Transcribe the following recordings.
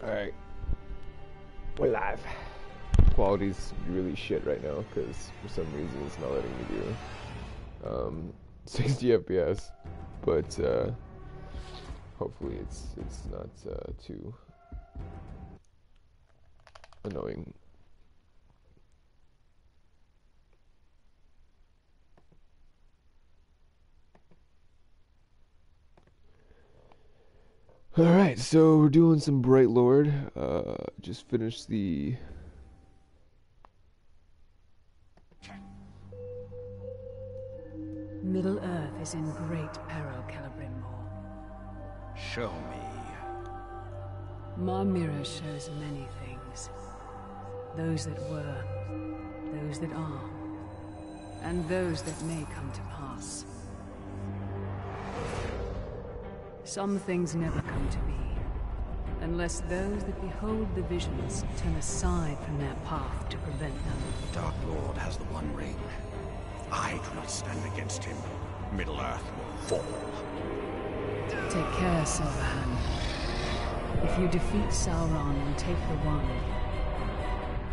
Alright. We're live. Quality's really shit right now because for some reason it's not letting me do 60 FPS, but hopefully it's not too annoying. Alright, so we're doing some Bright Lord. Just finished the Middle Earth is in great peril, Celebrimbor. Show me. My mirror shows many things. Those that were, those that are, and those that may come to pass. Some things never come to be, unless those that behold the visions turn aside from their path to prevent them. Dark Lord has the One Ring. I do not stand against him. Middle Earth will fall. Take care, Silverhand. If you defeat Sauron and take the One,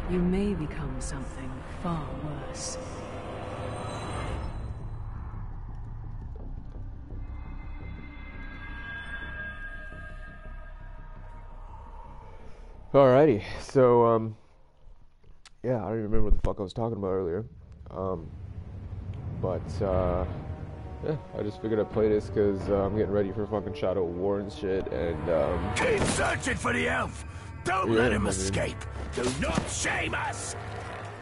you may become something far worse. Alrighty, so, yeah, I don't even remember what the fuck I was talking about earlier, yeah, I just figured I'd play this because I'm getting ready for fucking Shadow War and shit, and, Keep searching for the elf! Don't let him escape! Do not shame us!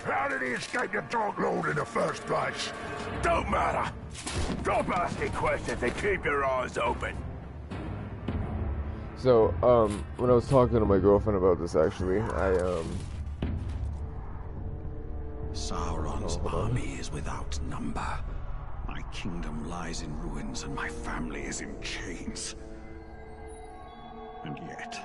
How did he escape the Dark Lord in the first place? Don't matter! Stop asking questions and keep your eyes open! so, when I was talking to my girlfriend about this, actually, Sauron's army is without number. My kingdom lies in ruins and my family is in chains. And yet,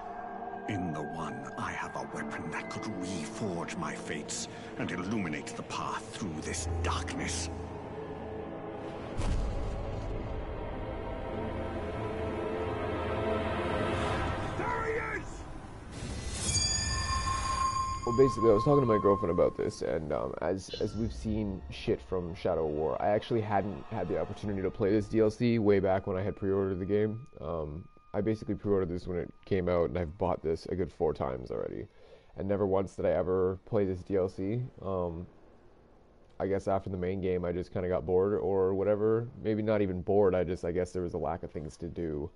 in the One, I have a weapon that could reforge my fates and illuminate the path through this darkness. well, basically, I was talking to my girlfriend about this, and as we've seen shit from Shadow War, I actually hadn't had the opportunity to play this DLC way back when I had pre-ordered the game. I basically pre-ordered this when it came out, and I've bought this a good 4 times already, and never once did I ever play this DLC. I guess after the main game, I just kind of got bored or whatever. Maybe not even bored. I guess there was a lack of things to do.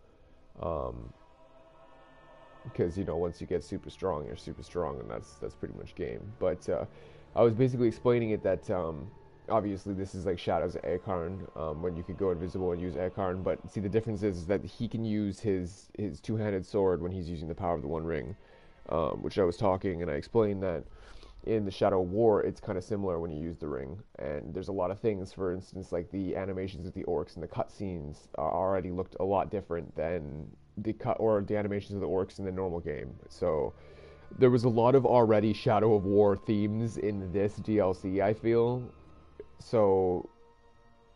Because, you know, once you get super strong, you're super strong, and that's pretty much game. But I was basically explaining it that obviously this is like Shadows of Akarn, when you could go invisible and use Akarn. But see, the difference is that he can use his two-handed sword when he's using the power of the One Ring, which I was talking, and I explained that in the Shadow War, it's kind of similar when you use the ring. And there's a lot of things, for instance, like the animations of the orcs and the cutscenes already looked a lot different than the animations of the orcs in the normal game. So there was a lot of already Shadow of War themes in this DLC, I feel. So,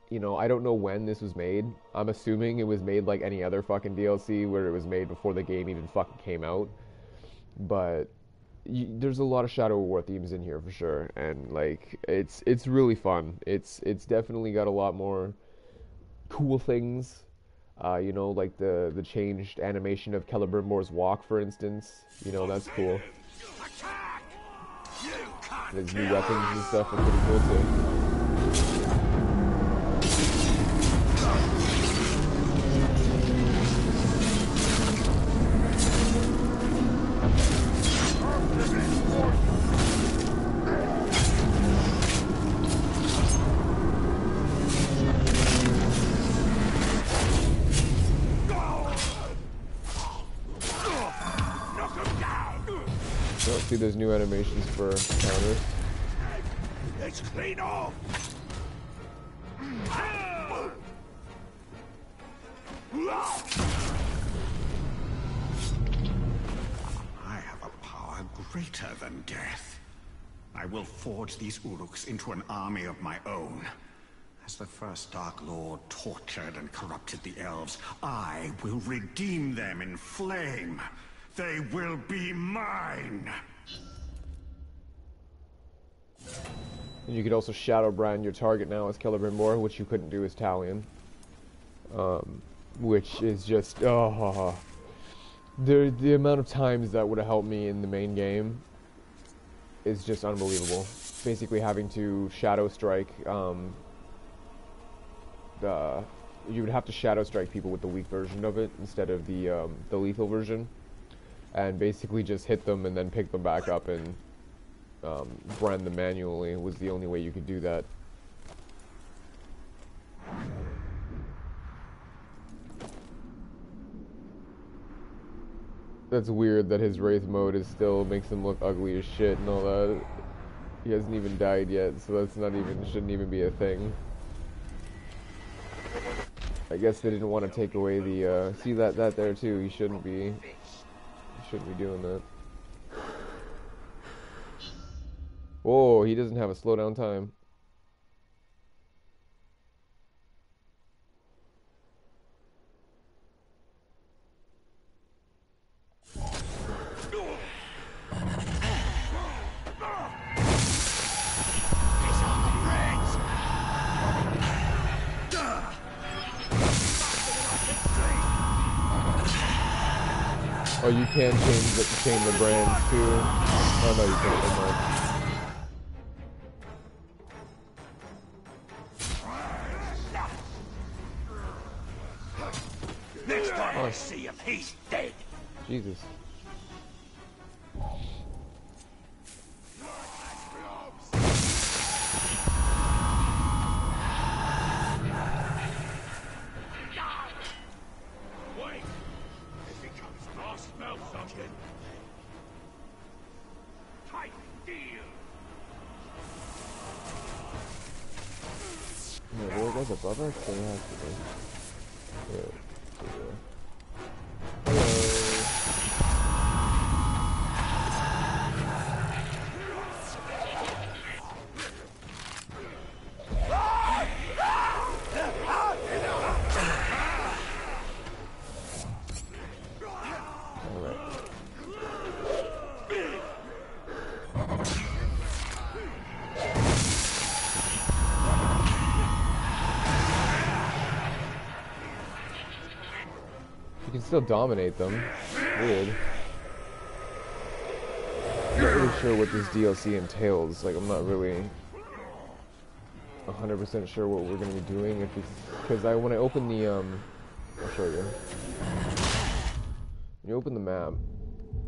you know, I don't know when this was made. I'm assuming it was made like any other fucking DLC where it was made before the game even fucking came out. But there's a lot of Shadow of War themes in here for sure, and like it's really fun. It's definitely got a lot more cool things. You know, like the changed animation of Celebrimbor's walk, for instance. You know, that's cool. His new weapons and stuff are pretty cool too. See, there's new animations for counters. It's clean off! I have a power greater than death. I will forge these Uruks into an army of my own. As the first Dark Lord tortured and corrupted the elves, I will redeem them in flame. They will be mine! And you could also shadow brand your target now as Celebrimbor, which you couldn't do as Talion. Which is just, the amount of times that would have helped me in the main game is just unbelievable. Basically having to shadow strike, you would have to shadow strike people with the weak version of it instead of the lethal version, and basically just hit them and then pick them back up and brand them manually was the only way you could do that. That's weird that his Wraith mode is still makes him look ugly as shit and all that. He hasn't even died yet, so that's not even, shouldn't even be a thing. I guess they didn't want to take away the, see that there too, he shouldn't be doing that. Whoa, he doesn't have a slowdown time. Oh, you can change the brands too. Oh no, you can't. Never mind. Next time I see him, he's dead. Jesus. There's above us, so it has to be. Yeah. You can still dominate them. Weird. I'm not really sure what this DLC entails. Like, I'm not really 100% sure what we're gonna be doing. If it's because when I open the I'll show you. When you open the map,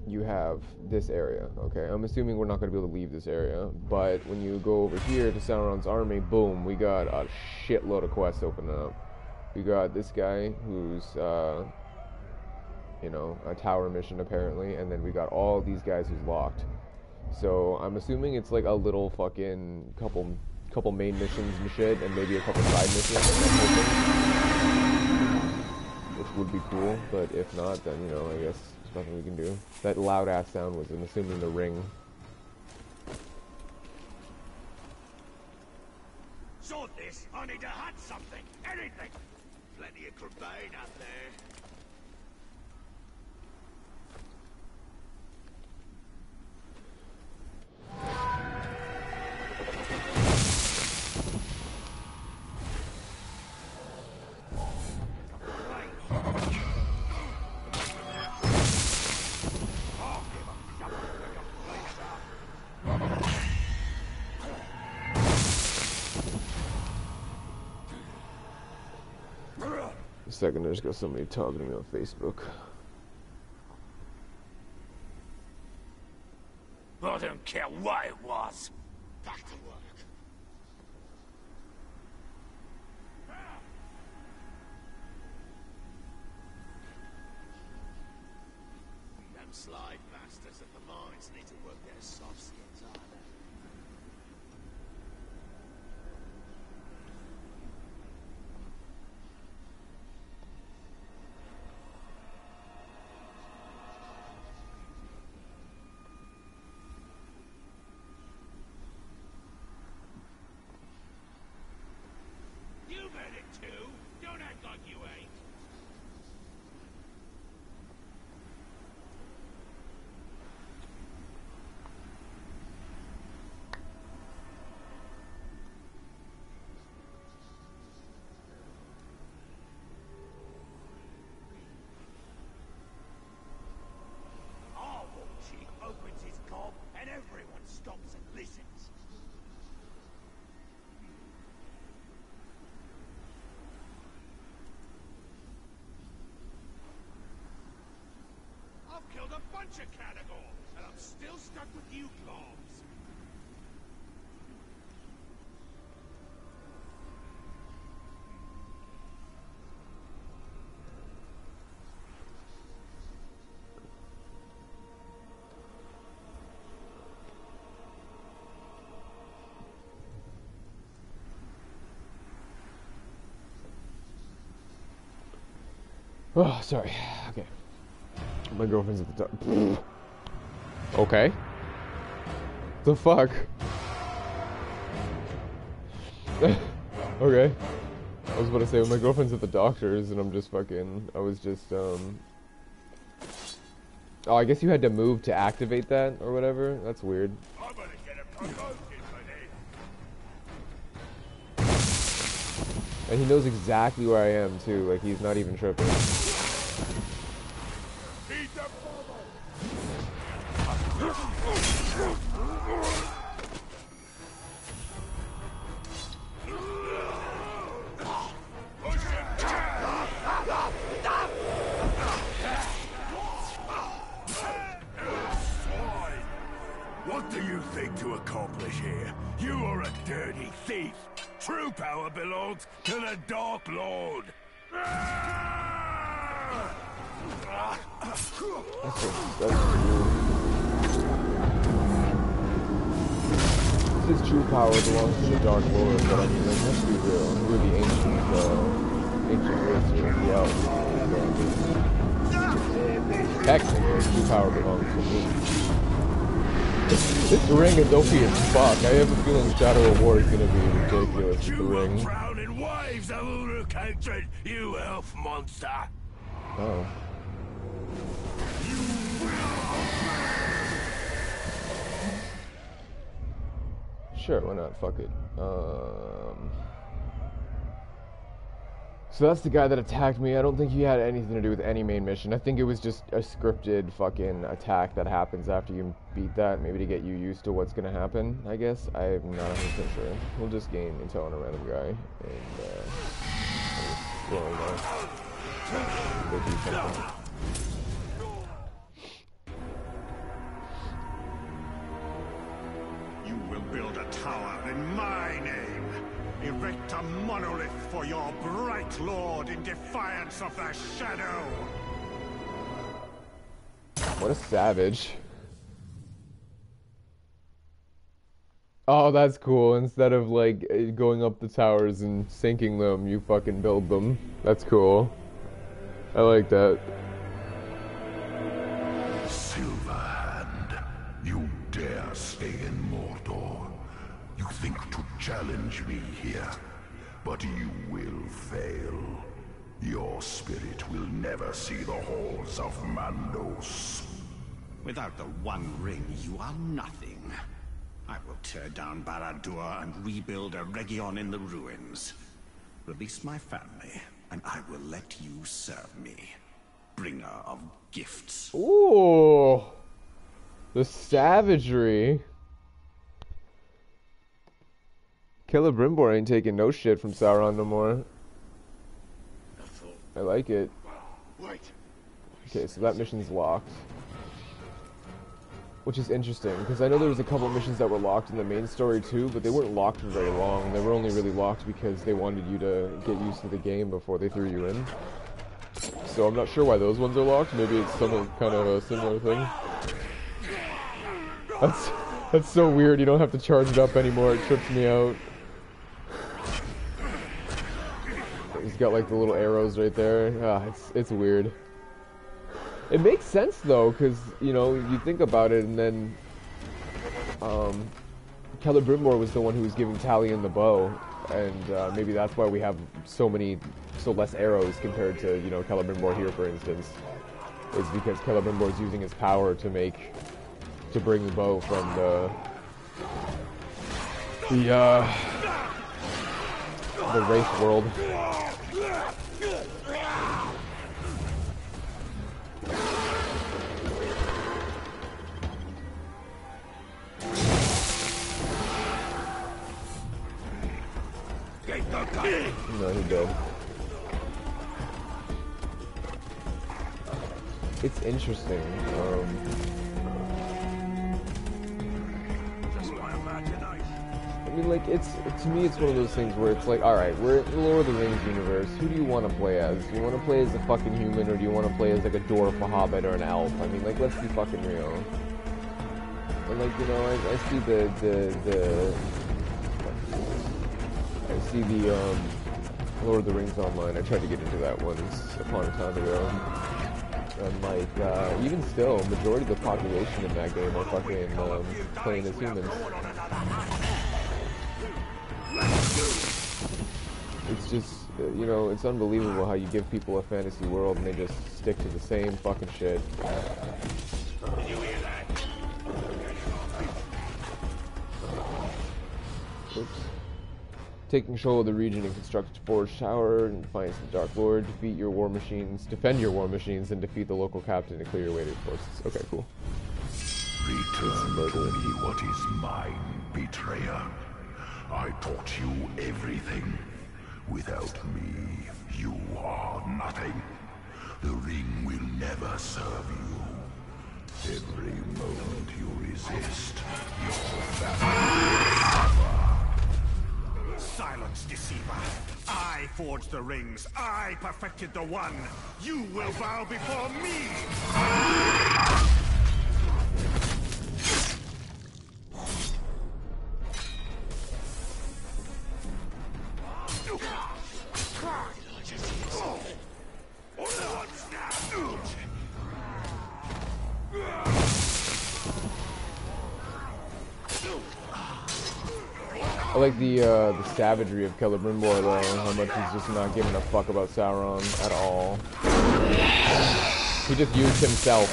you have this area. Okay, I'm assuming we're not gonna be able to leave this area, but when you go over here to Sauron's army, boom, we got a shitload of quests opening up. We got this guy who's you know, a tower mission apparently, and then we got all these guys who's locked. So I'm assuming it's like a little fucking couple main missions and shit, and maybe a couple side missions, which would be cool. But if not, then you know, I guess there's nothing we can do. That loud ass sound was, I'm assuming, the ring. Sort this. I need to hunt something. Anything. Plenty of crabane up there. A second, there's got somebody talking to me on Facebook. I don't care what it was. Back to work. Them slide bastards at the mines need to work their soft skins harder. You've had it too. Don't act like you ain't. stops and listens. I've killed a bunch of cannibals, and I'm still stuck with you globs. Oh, sorry. Okay. My girlfriend's at the top. Okay. The fuck? Okay. I was about to say, when my girlfriend's at the doctor's and I'm just fucking... I was just, Oh, I guess you had to move to activate that or whatever? That's weird. I'm gonna get a promotion, buddy. And he knows exactly where I am, too. Like, he's not even tripping. Eat the What do you think to accomplish here? You are a dirty thief. True power belongs to the Dark Lord. That's weird. His true power belongs to the Dark Lord, but I mean, like, let's be real. We're the ancient race here, the elves. Technically, true power belongs to me. This ring is OP as fuck. I have a feeling Shadow of War is gonna be ridiculous with the ring. Drown in waves of Uruk-hatred, you elf monster. Oh. Sure, why not? Fuck it. So that's the guy that attacked me. I don't think he had anything to do with any main mission. I think it was just a scripted fucking attack that happens after you beat that, maybe to get you used to what's gonna happen, I guess. I'm not 100% sure. We'll just gain intel on a random guy, and go do something. You will build a tower in my name. Erect a monolith for your bright lord in defiance of the shadow. What a savage. Oh, that's cool. Instead of, like, going up the towers and sinking them, you fucking build them. That's cool. I like that. Silverhand, you dare stay in Mordor. You think to challenge me here, but you will fail. Your spirit will never see the halls of Mandos. Without the One Ring, you are nothing. I will tear down Barad-dûr and rebuild a Region in the ruins. Release my family, and I will let you serve me. Bringer of gifts. Ooh. The savagery. Celebrimbor ain't taking no shit from Sauron no more. I like it. Okay, so that mission's locked. Which is interesting, because I know there was a couple missions that were locked in the main story too, but they weren't locked for very long. They were only really locked because they wanted you to get used to the game before they threw you in. So I'm not sure why those ones are locked. Maybe it's some kind of a similar thing. That's so weird. You don't have to charge it up anymore. It trips me out. He's got like the little arrows right there. Ah, it's weird. It makes sense though, because you know you think about it, and then Celebrimbor was the one who was giving Talion the bow, and maybe that's why we have so less arrows compared to Celebrimbor here, for instance. Is because Celebrimbor is using his power to bring the bow from the Wraith world. dead. It's interesting. I mean, like, to me, it's one of those things where it's like, alright, we're in the Lord of the Rings universe. Who do you want to play as? Do you want to play as a fucking human, or do you want to play as, like, a dwarf, a hobbit, or an elf? I mean, like, let's be fucking real. And, like, you know, I see the Lord of the Rings Online. I tried to get into that once upon a time ago. And, like, even still, majority of the population in that game are fucking playing as humans. It's just, you know, it's unbelievable how you give people a fantasy world and they just stick to the same fucking shit. Oops. Take control of the region and construct a forge tower and defiance the Dark Lord. Defend your war machines, and defeat the local captain to clear your way to forces. Okay, cool. Return to me what is mine, betrayer. I taught you everything. Without me, you are nothing. The ring will never serve you. Every moment you resist, your family will suffer. Silence, deceiver. I forged the rings. I perfected the one. You will bow before me. I like the savagery of Celebrimbor though, how much he's just not giving a fuck about Sauron at all. He just used himself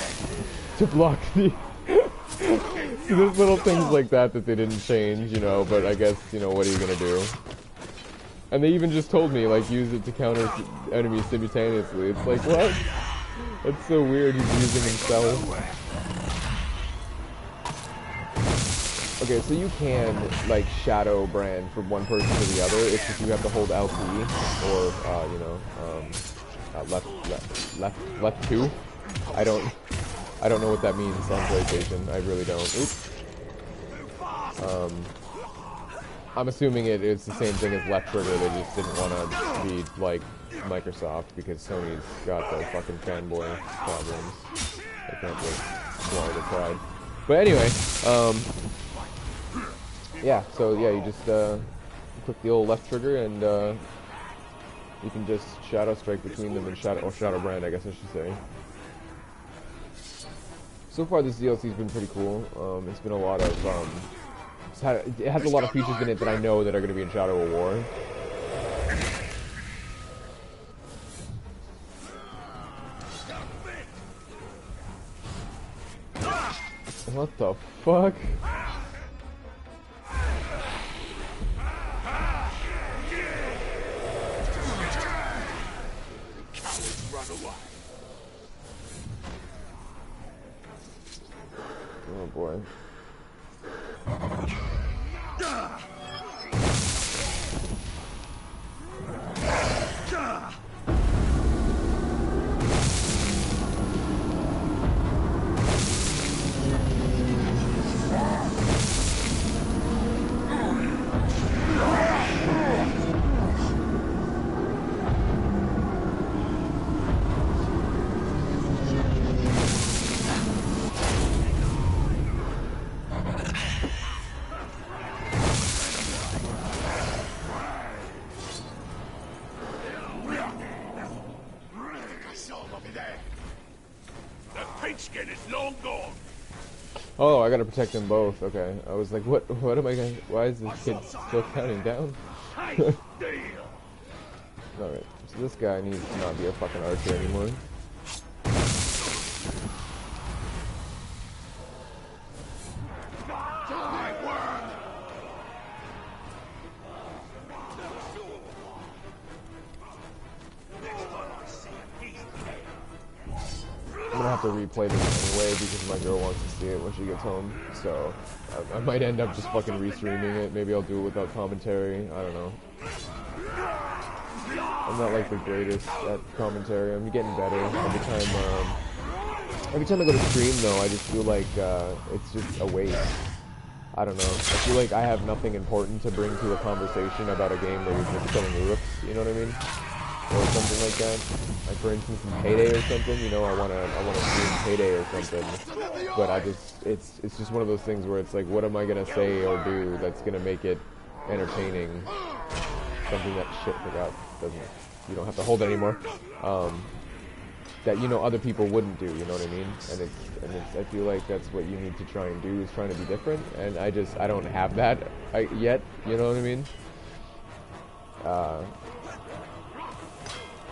to block the... So there's little things like that they didn't change, you know, but I guess, you know, what are you gonna do? And they even just told me, like, use it to counter enemies simultaneously. It's like, what? That's so weird, he's using himself. Okay, so you can, like, shadow brand from one person to the other. It's just you have to hold LT, or, you know, left 2. I don't know what that means on PlayStation. I really don't. Oops. I'm assuming it's the same thing as left trigger. They just didn't want to be like Microsoft because Sony's got their fucking fanboy problems. They can't just swallow their pride. But anyway, yeah. So yeah, you just click the old left trigger and you can just shadow strike between them and shadow brand, I guess I should say. So far, this DLC's been pretty cool. It's been a lot of it has a lot of features in it that I know that are going to be in Shadow of War. What the fuck? Oh boy. Oh, I gotta protect them both. Okay, I was like, what am I gonna? Why is this kid still counting down? Alright, so this guy needs to not be a fucking archer anymore. I'm gonna have to replay this anyway because my girl wants to see it when she gets home. So I might end up just fucking restreaming it. Maybe I'll do it without commentary. I don't know. I'm not like the greatest at commentary. I'm getting better every time I go to stream though. I just feel like it's just a waste. I don't know. I feel like I have nothing important to bring to a conversation about a game where you're just killing roofs, you know what I mean? Or something like that. Like for instance in Payday or something, you know, I wanna stream Payday or something. But it's just one of those things where it's like, what am I gonna say or do that's gonna make it entertaining? Something that you don't have to hold it anymore. That you know other people wouldn't do, you know what I mean? And it's I feel like that's what you need to try and do, is trying to be different, and I don't have that yet, you know what I mean?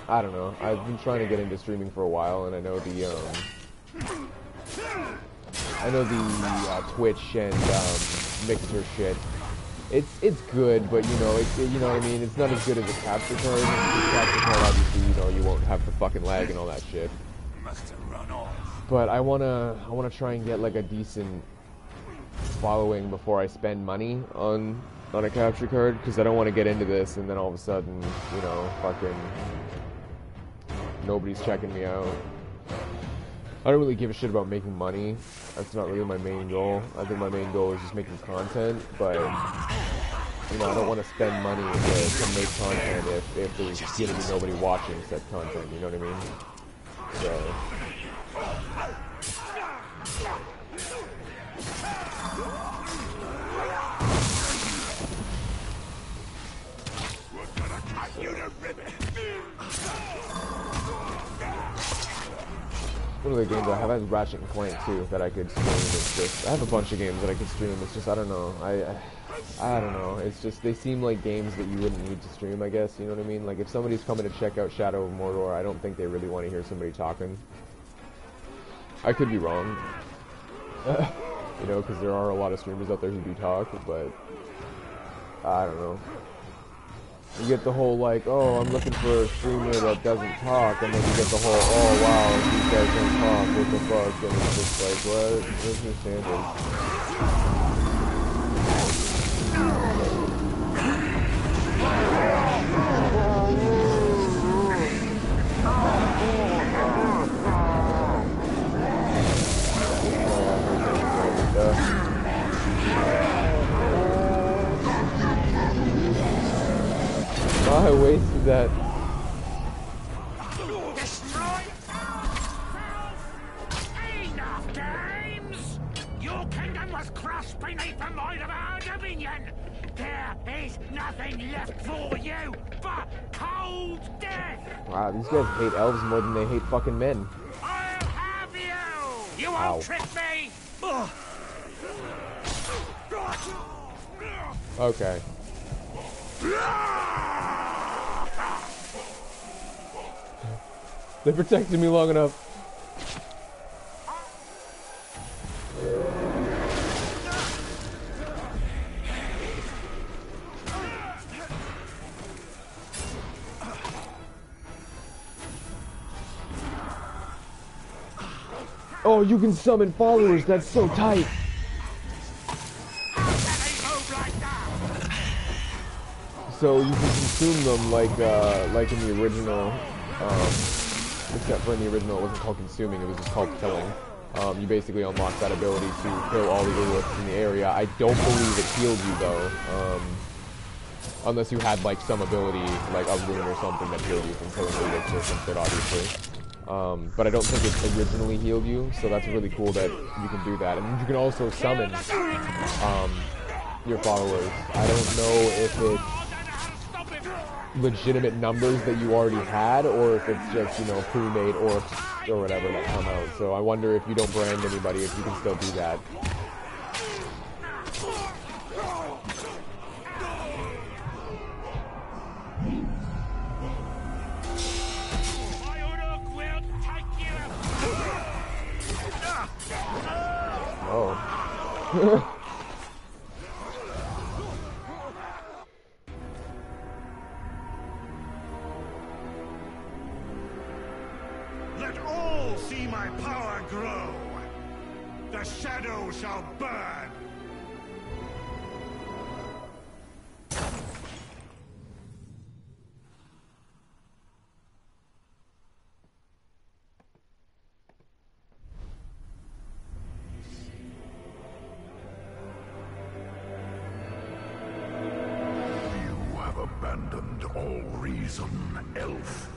I don't know. I've been trying to get into streaming for a while, and I know the Twitch and Mixer shit. It's good, but you know, you know what I mean. It's not as good as a capture card. The capture card, obviously, you know, you won't have the fucking lag and all that shit. But I wanna try and get like a decent following before I spend money on a capture card, because I don't want to get into this and then all of a sudden, you know, fucking nobody's checking me out. I don't really give a shit about making money. That's not really my main goal. I think my main goal is just making content, but you know, I don't want to spend money to make content if there's gonna be nobody watching said content, you know what I mean? So one of the games I have is Ratchet and Clank too that I could stream. It's just I have a bunch of games that I could stream. It's just I don't know. I don't know. It's just they seem like games that you wouldn't need to stream, I guess. You know what I mean? Like if somebody's coming to check out Shadow of Mordor, I don't think they really want to hear somebody talking. I could be wrong. You know, because there are a lot of streamers out there who do talk, but I don't know. You get the whole like, oh, I'm looking for a streamer that doesn't talk, and then you get the whole, oh wow, these guys don't talk, what the fuck, and it's just like, what's your standard? I wasted that. Destroy enough games! Your kingdom was crushed beneath the might of our dominion! There is nothing left for you but cold death! Wow, these guys hate elves more than they hate fucking men. I'll have you! You won't trick me! Okay. They protected me long enough. Oh, you can summon followers. That's so tight. So you can consume them like in the original, except for in the original it wasn't called consuming, it was just called killing. You basically unlock that ability to kill all the Urliths in the area. I don't believe it healed you though, unless you had like some ability, like a rune or something that healed you from killing Urliths or some shit, obviously. But I don't think it originally healed you, so that's really cool that you can do that. And you can also summon your followers. I don't know if it's legitimate numbers that you already had, or if it's just, you know, pre-made orcs or whatever that come out. So I wonder if you don't brand anybody, if you can still do that. Oh. Let all see my power grow. The shadow shall burn. brazen elf.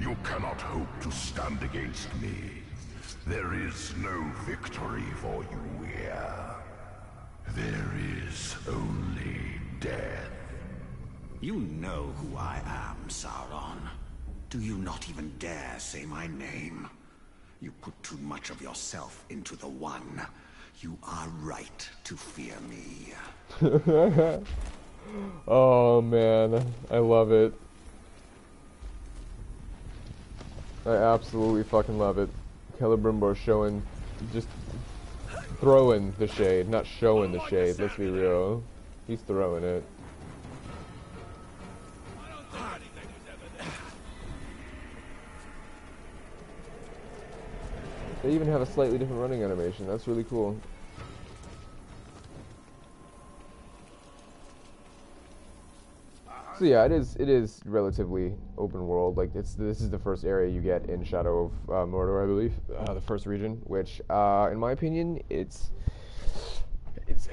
You cannot hope to stand against me. There is no victory for you here. There is only death. You know who I am, Sauron. Do you not even dare say my name? You put too much of yourself into the One. You are right to fear me. Oh man, I love it. I absolutely fucking love it. Celebrimbor showing, just throwing the shade, not showing the shade, let's be real. He's throwing it. They even have a slightly different running animation, that's really cool. So yeah, it is relatively open world. Like this is the first area you get in Shadow of Mordor, I believe, the first region. Which, in my opinion, it's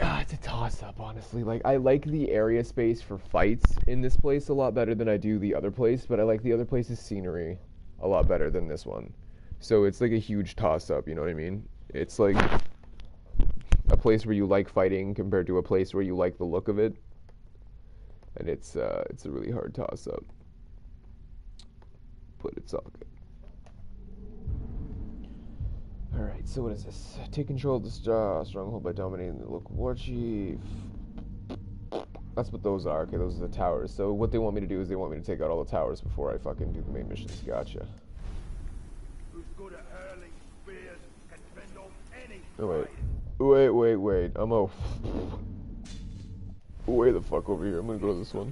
a toss up, honestly. Like I like the area space for fights in this place a lot better than I do the other place, but I like the other place's scenery a lot better than this one. So it's like a huge toss up. You know what I mean? It's like a place where you like fighting compared to a place where you like the look of it. And it's a really hard toss-up, but it's all good. Alright, so what is this? Take control of the stronghold by dominating the local war chief. That's what those are. Okay, those are the towers. So what they want me to do is they want me to take out all the towers before I fucking do the main missions. Gotcha. Who's good at hurling spears can fend off any Oh, wait. I'm way the fuck over here. I'm gonna go to this one.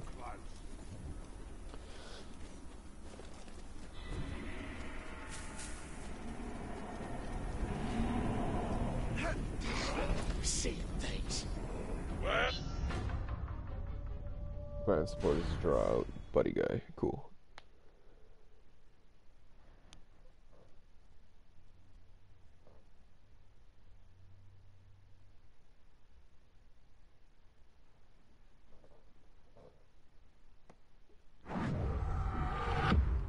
See things. Find supporters to draw out. Buddy guy. Cool.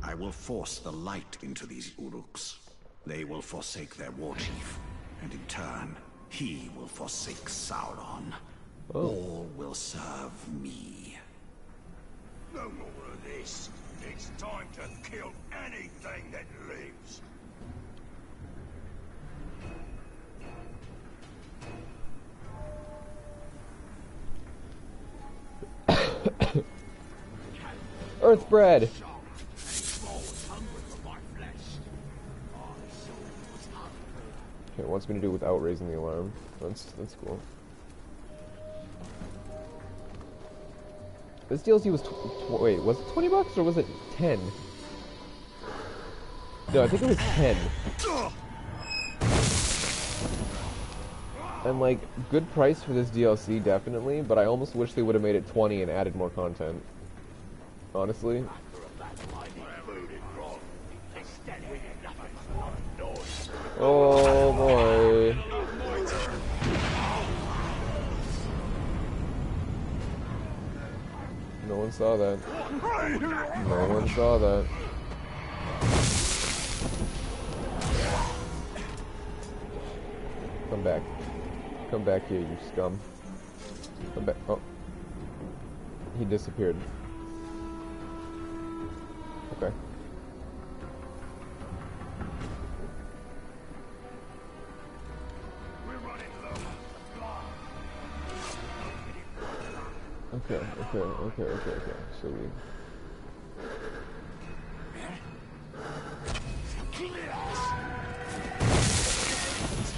I will force the light into these Uruks. They will forsake their war chief, and in turn, he will forsake Sauron. Oh. All will serve me. No more of this. It's time to kill anything that lives. Earthbread! Okay, it wants me to do it without raising the alarm. That's cool. This DLC was wait, was it $20 or was it 10? No, I think it was 10. And like, good price for this DLC, definitely, but I almost wish they would have made it 20 and added more content. Honestly. Oh boy. No one saw that. No one saw that. Come back. Come back here, you scum. Come back. Oh. He disappeared. Okay. Okay. So we...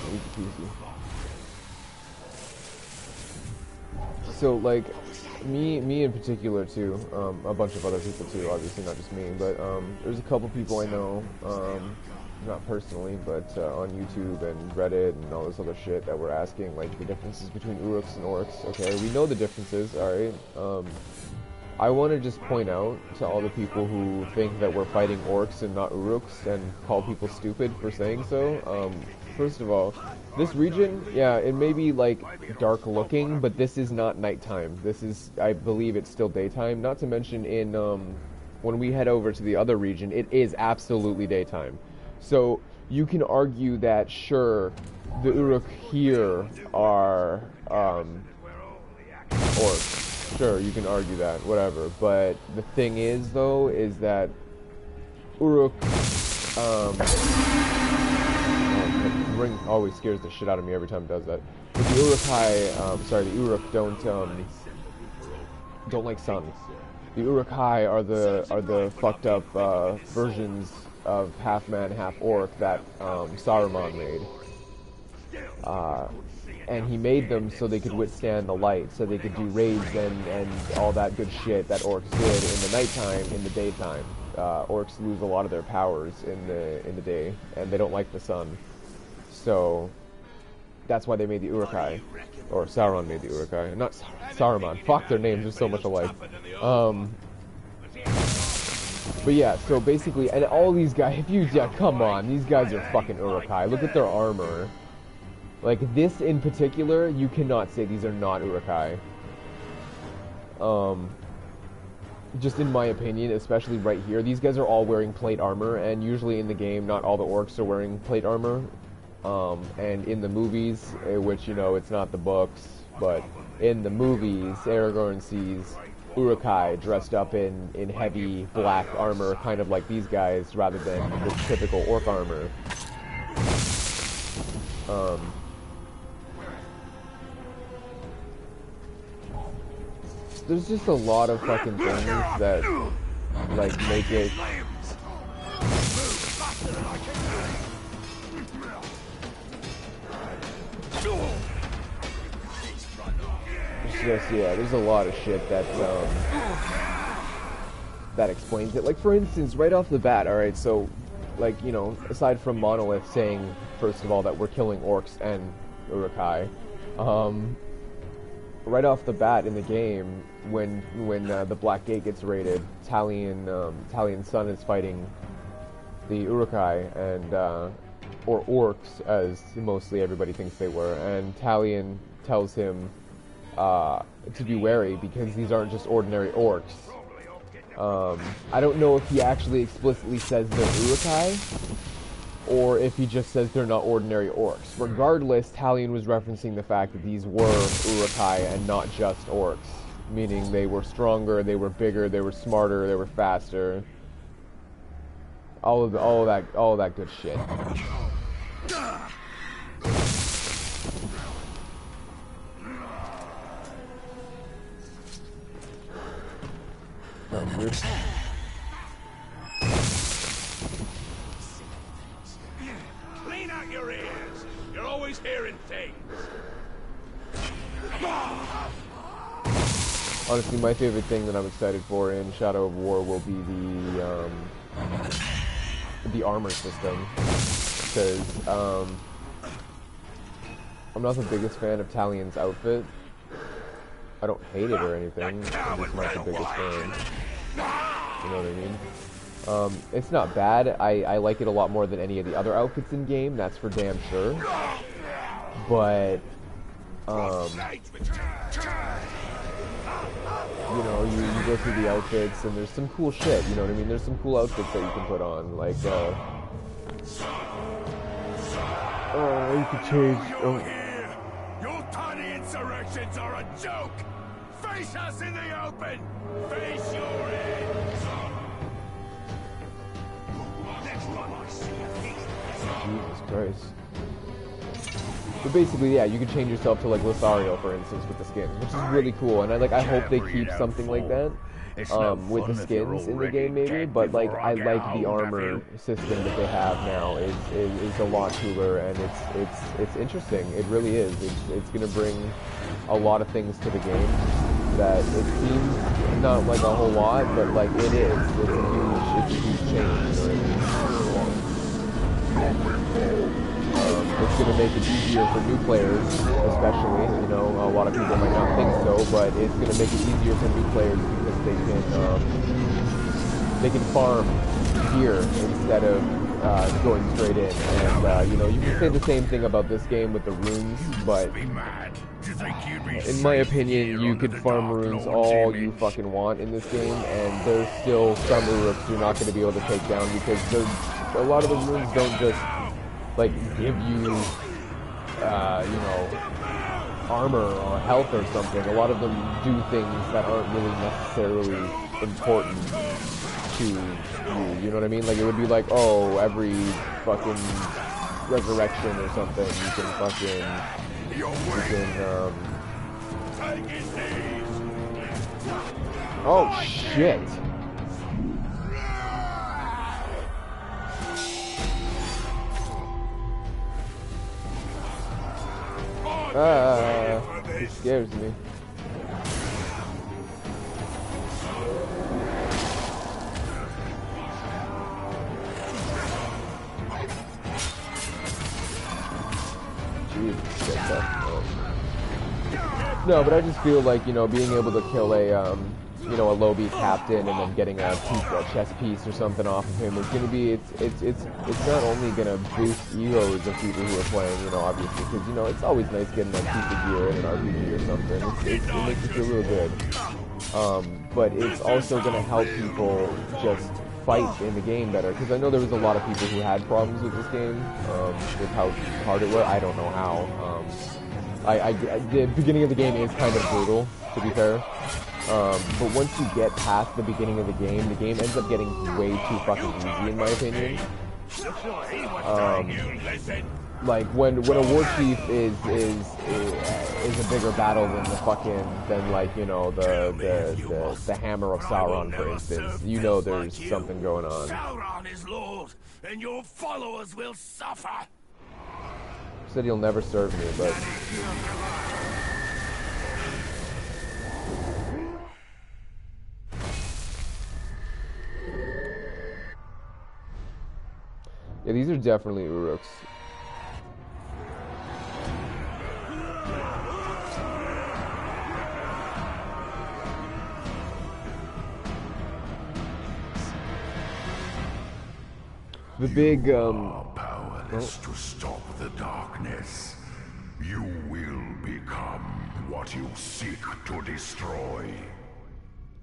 Easy peasy. So, like, me in particular too, a bunch of other people too, obviously not just me, but there's a couple people I know, not personally, but on YouTube and Reddit and all this other shit that were asking like the differences between Uruks and Orcs. Okay, we know the differences, alright? I want to just point out to all the people who think that we're fighting Orcs and not Uruks and call people stupid for saying so. First of all, this region, yeah, it may be like dark looking, but this is not nighttime. This is, I believe it's still daytime. Not to mention in when we head over to the other region, it is absolutely daytime. So you can argue that, sure, the Uruk here are orcs. Sure, you can argue that, whatever. But the thing is, though, is that Uruk, the ring always scares the shit out of me every time it does that. But the Uruk-hai, the Uruk don't like sun. The Uruk-hai are the fucked up versions of half man, half orc that Saruman made. And he made them so they could withstand the light, so they could do raids and all that good shit that orcs did in the nighttime, in the daytime. Orcs lose a lot of their powers in the day, and they don't like the sun. So that's why they made the Uruk-hai, or Sauron made the Uruk-hai. Not Saruman. Fuck, their names are so much alike. But yeah, so basically, and all these guys, come on, these guys are fucking Uruk-hai. Look at their armor. Like, this in particular, you cannot say these are not Uruk-hai. Just in my opinion, especially right here, these guys are all wearing plate armor, and usually in the game, not all the orcs are wearing plate armor. And in the movies, which, it's not the books, but in the movies, Aragorn sees Uruk-hai dressed up in heavy black armor, kind of like these guys, rather than the typical orc armor. There's just a lot of fucking things that, like, make it... there's a lot of shit that explains it. Like, for instance, right off the bat, alright, so, like, aside from Monolith saying, first of all, that we're killing orcs and Uruk-hai, right off the bat in the game, when the Black Gate gets raided, Talion's son is fighting the Uruk-hai, and, or orcs, as mostly everybody thinks they were, and Talion tells him, to be wary, because these aren't just ordinary orcs. I don't know if he actually explicitly says they're Uruk-hai, or if he just says they're not ordinary orcs. Regardless, Talion was referencing the fact that these were Uruk-hai and not just orcs, meaning they were stronger, they were bigger, they were smarter, they were faster. All of that good shit. Clean out your ears. You're always hearing things. Honestly, my favorite thing that I'm excited for in Shadow of War will be the armor system, because I'm not the biggest fan of Talion's outfit. I don't hate it or anything. I'm just not the biggest fan. You know what I mean? It's not bad. I like it a lot more than any of the other outfits in game. That's for damn sure. But you go through the outfits and there's some cool shit. You know what I mean? There's some cool outfits that you can put on, like you could change. Your tiny insurrections are a joke! Face us in the open! Face your ends! Next time I see you. Jesus Christ. But basically, yeah, you can change yourself to, like, Lothario, for instance, with the skins, which is really cool, and I hope they keep something like that. With the skins in the game, maybe, but like I like the armor system that they have now. Is a lot cooler, and it's interesting. It really is. It's gonna bring a lot of things to the game that it seems not like a whole lot, but like it is. It's a huge change. You know what I mean? It's going to make it easier for new players, especially. A lot of people might not think so, but it's going to make it easier for new players because they can farm here instead of going straight in. And you can say the same thing about this game with the runes, but in my opinion, you could farm runes all you fucking want in this game, and there's still some Uruks you're not going to be able to take down because a lot of the runes don't just like give you, you know, armor or health or something. A lot of them do things that aren't really necessarily important to you. You know what I mean? Like it would be like, oh, every fucking resurrection or something, you can fucking, oh shit. It scares me. No, but I just feel like, you know, being able to kill a, you know, a low-beat captain and then getting a chest piece or something off of him is going to be, it's not only going to boost egos of people who are playing, you know, obviously, because, you know, it's always nice getting a piece of gear in an RPG or something. It makes you feel real good. But it's also going to help people just fight in the game better, because I know there was a lot of people who had problems with this game, with how hard it was. I don't know how. The beginning of the game is kind of brutal, to be fair. But once you get past the beginning of the game ends up getting way too fucking easy, in my opinion. Like when a war chief is a bigger battle than like, you know, the hammer of Sauron, for instance. You know there's something going on. Sauron is Lord, and your followers will suffer. Said he'll never serve me, but yeah, these are definitely Uruks. The big powerless to stop the darkness. You will become what you seek to destroy.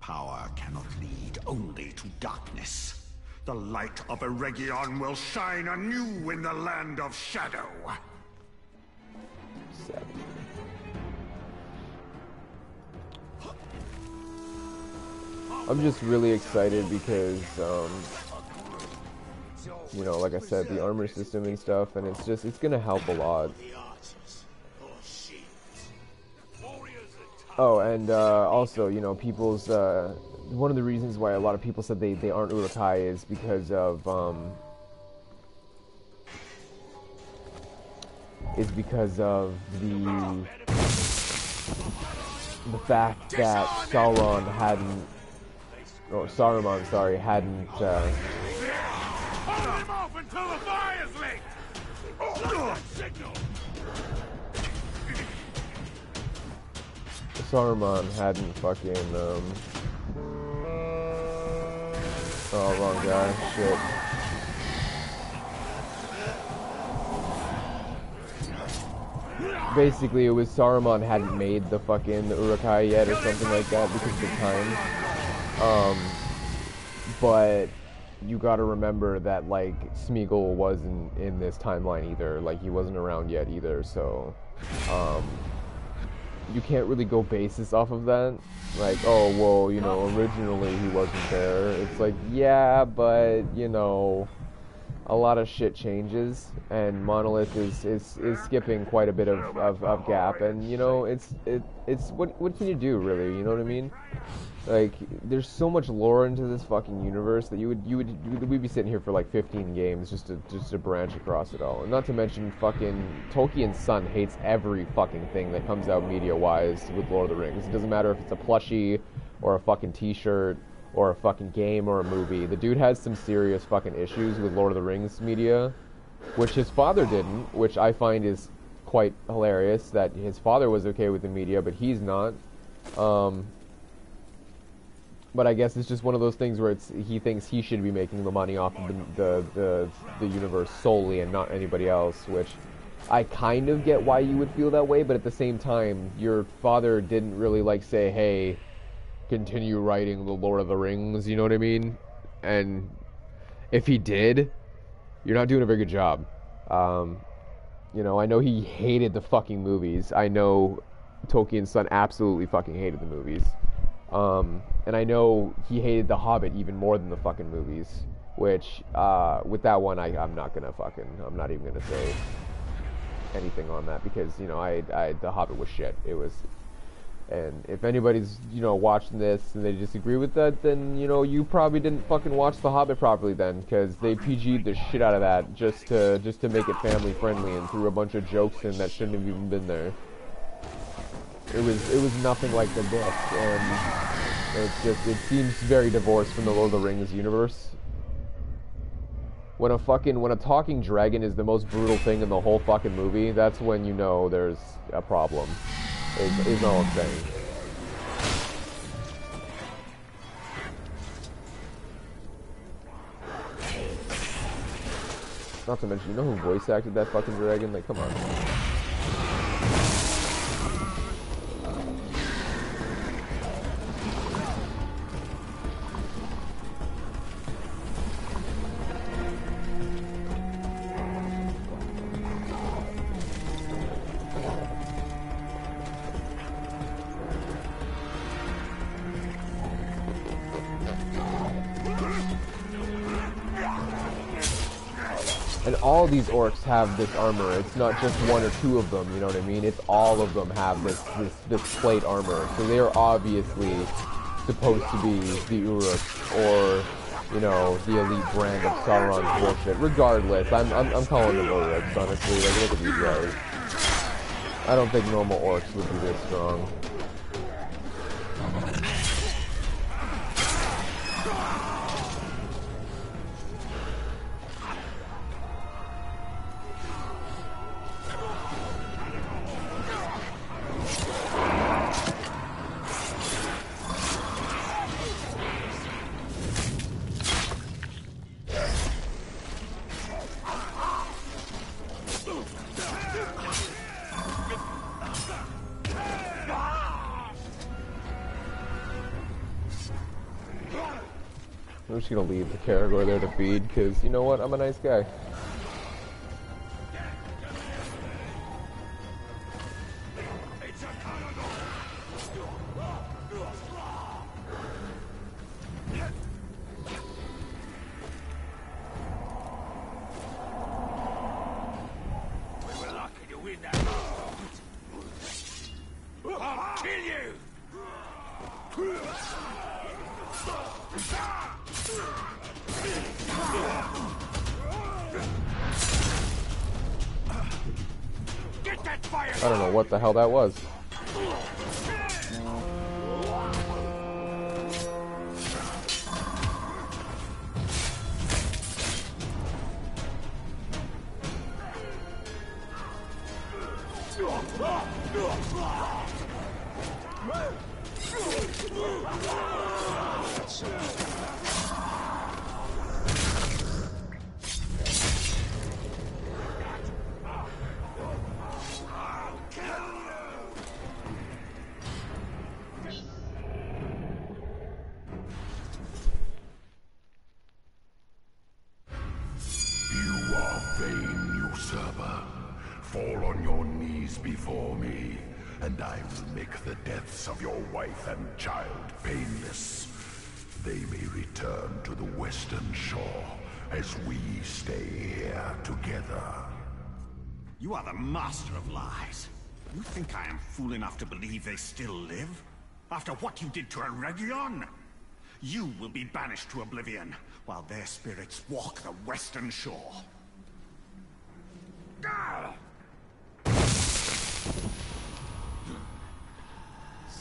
Power cannot lead only to darkness. The light of Eregion will shine anew in the land of shadow. I'm just really excited because, you know, like I said, the armor system and stuff, and it's gonna help a lot. Oh, and also, you know, people's one of the reasons why a lot of people said they aren't Urukai is because of the fact that Saruman, sorry, hadn't Hold him off until the fire's lit! Signal! Saruman hadn't fucking, oh, wrong guy, shit. Basically, it was Saruman hadn't made the fucking Urukai yet or something like that because of the time. But you gotta remember that, like, Smeagol wasn't in this timeline either. Like, he wasn't around yet either, so, you can't really go basis off of that. Like, oh, well, you know, originally he wasn't there. It's like, yeah, but, you know, a lot of shit changes, and Monolith is skipping quite a bit of gap, and, you know, it's what can you do, really, you know what I mean? Like, there's so much lore into this fucking universe that we'd be sitting here for like 15 games just to branch across it all. And not to mention fucking Tolkien's son hates every fucking thing that comes out media-wise with Lord of the Rings. It doesn't matter if it's a plushie or a fucking t-shirt or a fucking game or a movie. The dude has some serious fucking issues with Lord of the Rings media, which his father didn't, which I find is quite hilarious that his father was okay with the media, but he's not. But I guess it's just one of those things where he thinks he should be making the money off of the universe solely and not anybody else, which I kind of get why you would feel that way, but at the same time, your father didn't really like say, hey, continue writing the Lord of the Rings, you know what I mean? And if he did, you're not doing a very good job. You know, I know he hated the fucking movies. I know Tolkien's son absolutely fucking hated the movies. And I know he hated The Hobbit even more than the fucking movies. Which, with that one, I'm not even gonna say anything on that because, you know, The Hobbit was shit. It was, and if anybody's, you know, watching this and they disagree with that, then, you know, you probably didn't fucking watch The Hobbit properly then, because they PG'd the shit out of that just to make it family friendly and threw a bunch of jokes in that shouldn't have even been there. It was nothing like the book, and it seems very divorced from the Lord of the Rings universe. When a talking dragon is the most brutal thing in the whole fucking movie, that's when you know there's a problem. Is all I'm saying. Not to mention, you know who voice acted that fucking dragon? Like, come on. And all these orcs have this armor. It's not just one or two of them, you know what I mean? It's all of them have this plate armor. So they are obviously supposed to be the Uruks or, you know, the elite brand of Sauron's bullshit. Regardless, I'm calling them Uruks, honestly. Like, look at these guys. I don't think normal orcs would be this strong. I'm just gonna leave the Caragor there to feed, because you know what? I'm a nice guy. I don't know what the hell that was. Fall on your knees before me, and I will make the deaths of your wife and child painless. They may return to the Western Shore as we stay here together. You are the master of lies. You think I am fool enough to believe they still live? After what you did to Eregion? You will be banished to oblivion, while their spirits walk the Western Shore.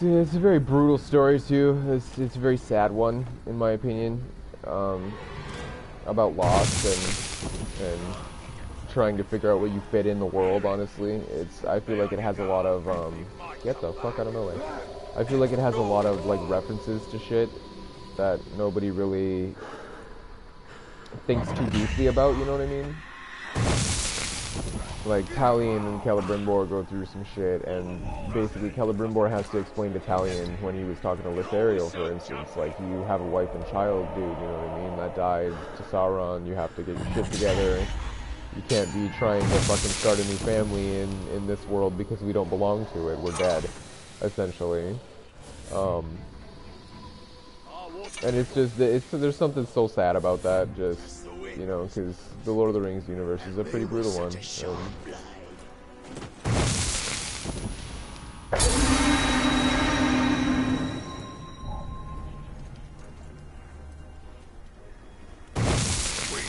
It's a very brutal story too. It's a very sad one, in my opinion, about loss and trying to figure out where you fit in the world. Honestly, I feel like it has a lot of get the fuck out of my way. I feel like it has a lot of like references to shit that nobody really thinks too deeply about. You know what I mean? like Talion and Celebrimbor go through some shit, and basically Celebrimbor has to explain to Talion when he was talking to Lithariel, for instance, like, you have a wife and child, dude, you know what I mean, that died to Sauron, you have to get your shit together, you can't be trying to fucking start a new family in this world because we don't belong to it, we're dead, essentially. And it's just, there's something so sad about that, just, you know, because the Lord of the Rings universe is a pretty brutal one. We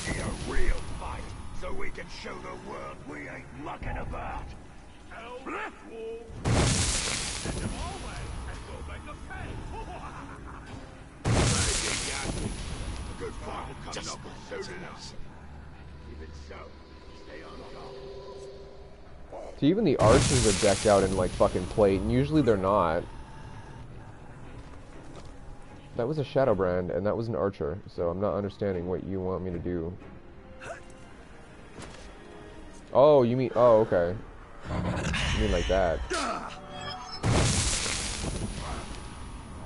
need a real fight, so we can show the world we ain't mucking about. A good fight will come up soon enough. Even so, stay on top. See, even the archers are decked out in, like, fucking plate, and usually they're not. That was a Shadowbrand, and that was an archer, so I'm not understanding what you want me to do. Oh, you mean... Oh, okay. You mean like that.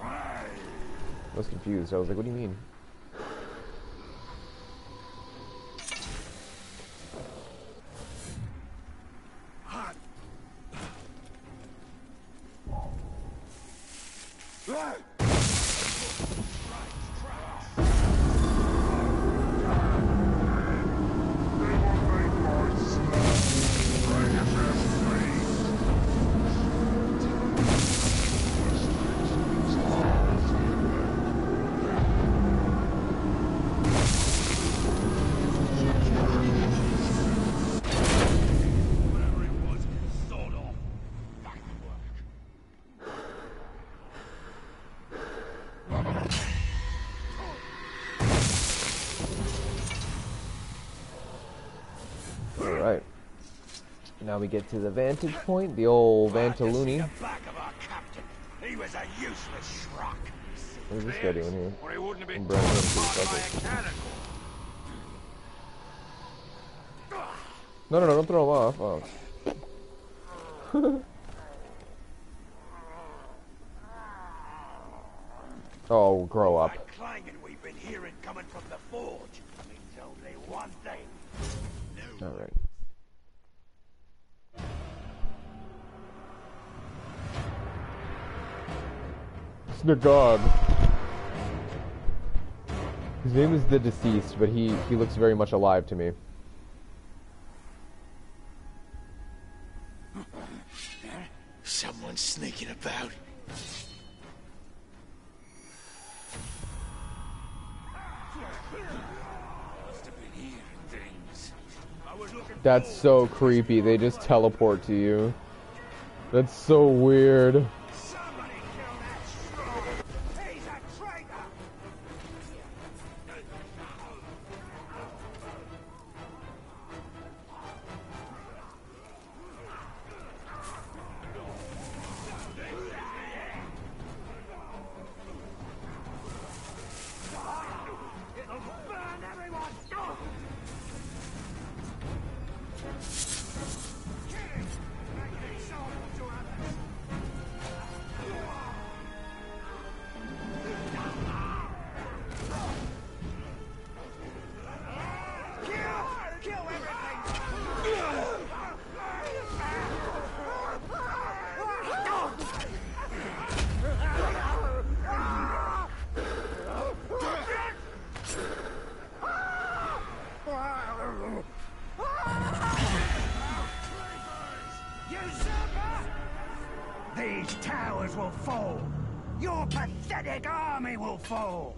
I was confused. I was like, what do you mean? Alright. Now we get to the vantage point, the old Vantaluni. He was a useless schrock. What is this guy doing here? Or he wouldn't have been Brown torn him apart by to a canonical. No, don't throw him off. Oh. Oh, grow up. That clanging we've been hearing coming from the forge means only one thing. No. Alright. Snagog. His name is the Deceased, but he looks very much alive to me. Someone's sneaking about. That's so creepy. They just teleport to you. That's so weird. Somebody kill that schrock. He's a traitor. It'll burn everyone. These towers will fall. Your pathetic army will fall.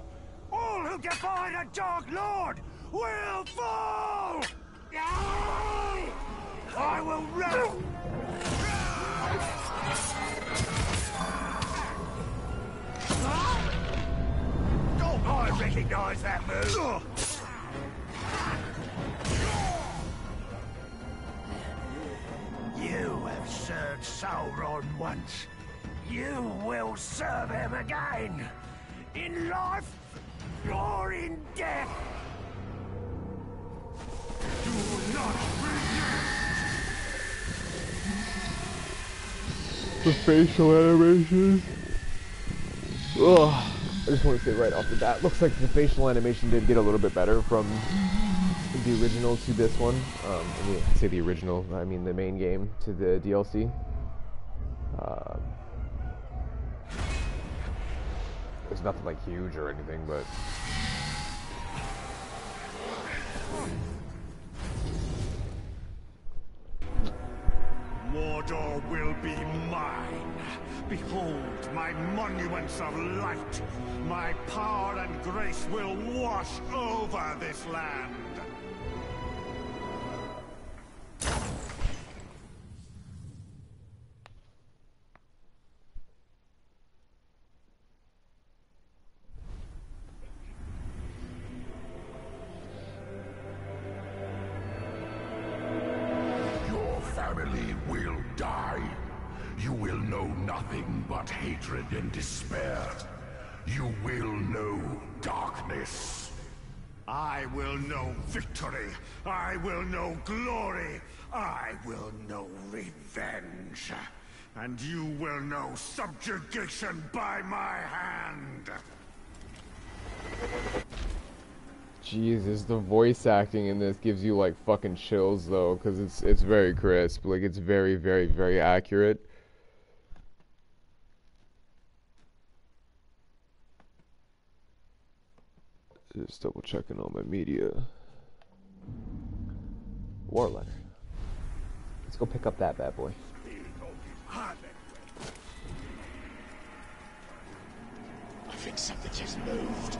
All who defy the Dark Lord will fall! I will run! I recognize that move! You have served Sauron once. You will serve him again. In life or in death. Do not resist. The facial animations. Ugh. I just want to say right off the bat, looks like the facial animation did get a little bit better from the original to this one. I mean, I say the original, I mean the main game to the DLC. It's nothing like huge or anything, but Mordor will be mine. Behold my monuments of light. My power and grace will wash over this land. Family will die. You will know nothing but hatred and despair. You will know darkness. I will know victory. I will know glory. I will know revenge. And you will know subjugation by my hand. Jesus, the voice acting in this gives you like fucking chills though, because it's very crisp. Like it's very, very, very accurate. Just double checking all my media. War letter. Let's go pick up that bad boy. I think something just moved.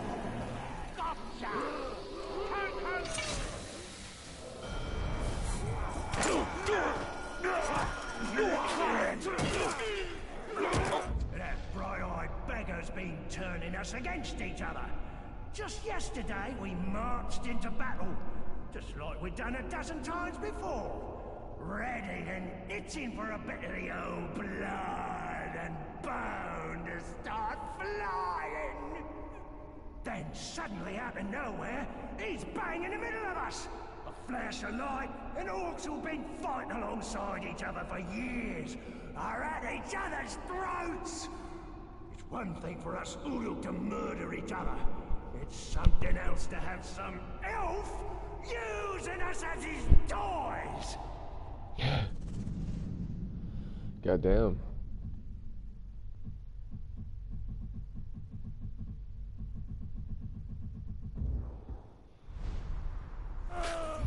That bright-eyed beggar's been turning us against each other. Just yesterday, we marched into battle, just like we'd done a dozen times before. Ready and itching for a bit of the old blood and bone to start flying. Then suddenly, out of nowhere, he's bang in the middle of us. A flash of light, and orcs who've been fighting alongside each other for years are at each other's throats. It's one thing for us Uruk to murder each other. It's something else to have some elf using us as his toys. Goddamn.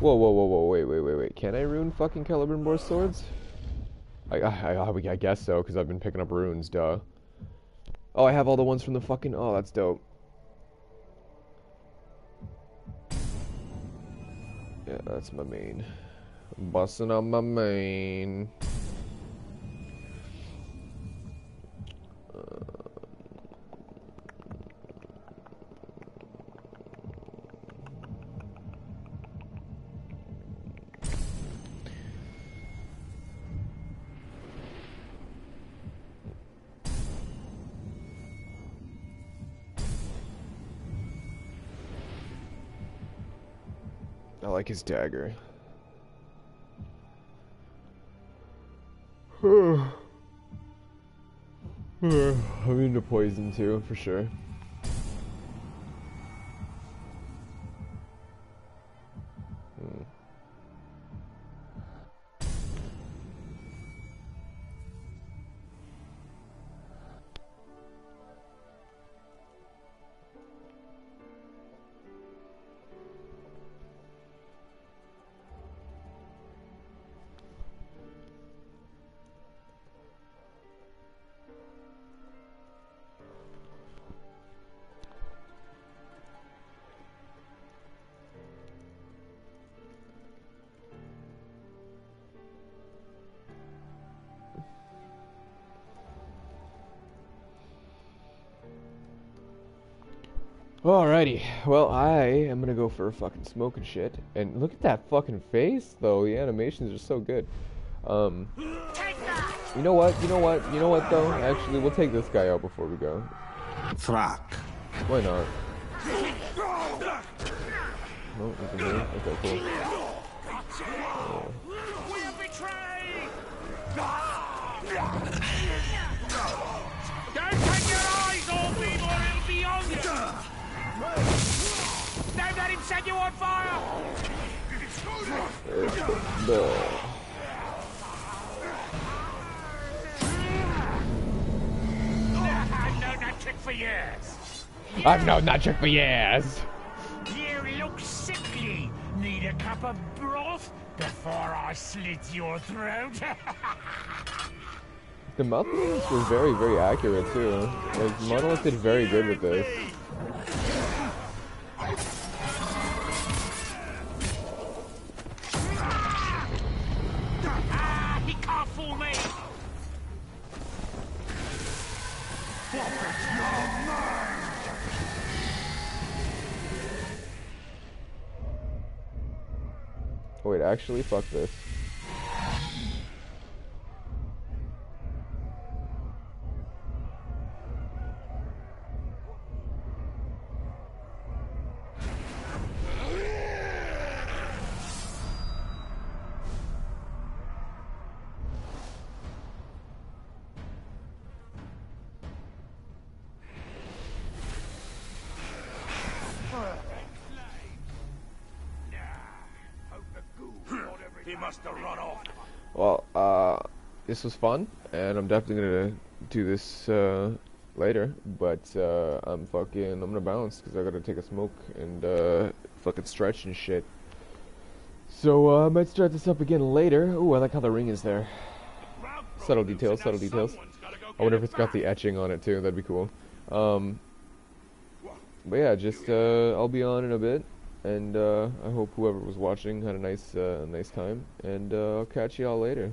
Whoa, whoa, whoa, whoa, wait. Can I rune fucking Celebrimbor swords? I guess so, because I've been picking up runes, duh. Oh, I have all the ones from the fucking... Oh, that's dope. Yeah, that's my main. I'm busting on my main. I like his dagger. I'm into poison too, for sure. Alrighty, well, I am gonna go for a fucking smoke and shit. And look at that fucking face, though. The animations are so good. You know what, though? Actually, we'll take this guy out before we go. Thrak. Why not? No, nothing there. Okay, cool. We are betrayed! Set you on fire! I've known that trick for years. I've known that trick for years. You look sickly. Need a cup of broth before I slit your throat? The mouth movements were very, very accurate too. Like, Monolith did very good with this. He can't fool me. Wait, actually, fuck this. He must have run off. Well, this was fun, and I'm definitely gonna do this later. But I'm gonna bounce because I gotta take a smoke and fucking stretch and shit. So I might start this up again later. Ooh, I like how the ring is there. Subtle details, subtle details. I wonder if it's got the etching on it too. That'd be cool. But yeah, just I'll be on in a bit. And I hope whoever was watching had a nice time, and I'll catch y'all later.